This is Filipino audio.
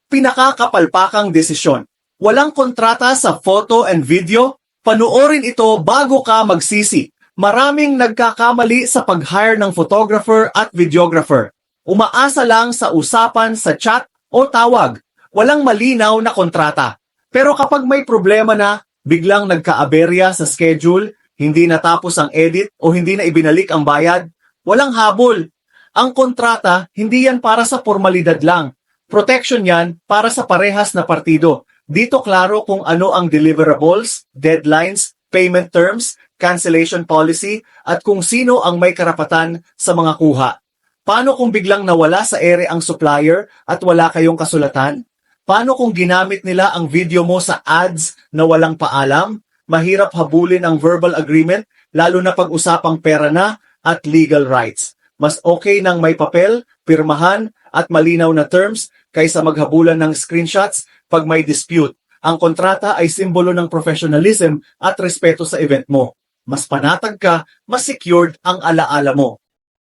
Pinakakapalpakang desisyon. Walang kontrata sa photo and video? Panoorin ito bago ka magsisi. Maraming nagkakamali sa pag-hire ng photographer at videographer. Umaasa lang sa usapan sa chat o tawag. Walang malinaw na kontrata. Pero kapag may problema na, biglang nagka-aberya sa schedule, hindi natapos ang edit o hindi na ibinalik ang bayad, walang habol. Ang kontrata, hindi yan para sa formalidad lang. Protection yan para sa parehas na partido. Dito klaro kung ano ang deliverables, deadlines, payment terms, cancellation policy, at kung sino ang may karapatan sa mga kuha. Paano kung biglang nawala sa ere ang supplier at wala kayong kasulatan? Paano kung ginamit nila ang video mo sa ads na walang paalam? Mahirap habulin ang verbal agreement, lalo na pag-usapang pera na at legal rights. Mas okay nang may papel, pirmahan at malinaw na terms kaysa maghabulan ng screenshots pag may dispute. Ang kontrata ay simbolo ng professionalism at respeto sa event mo. Mas panatag ka, mas secured ang alaala mo.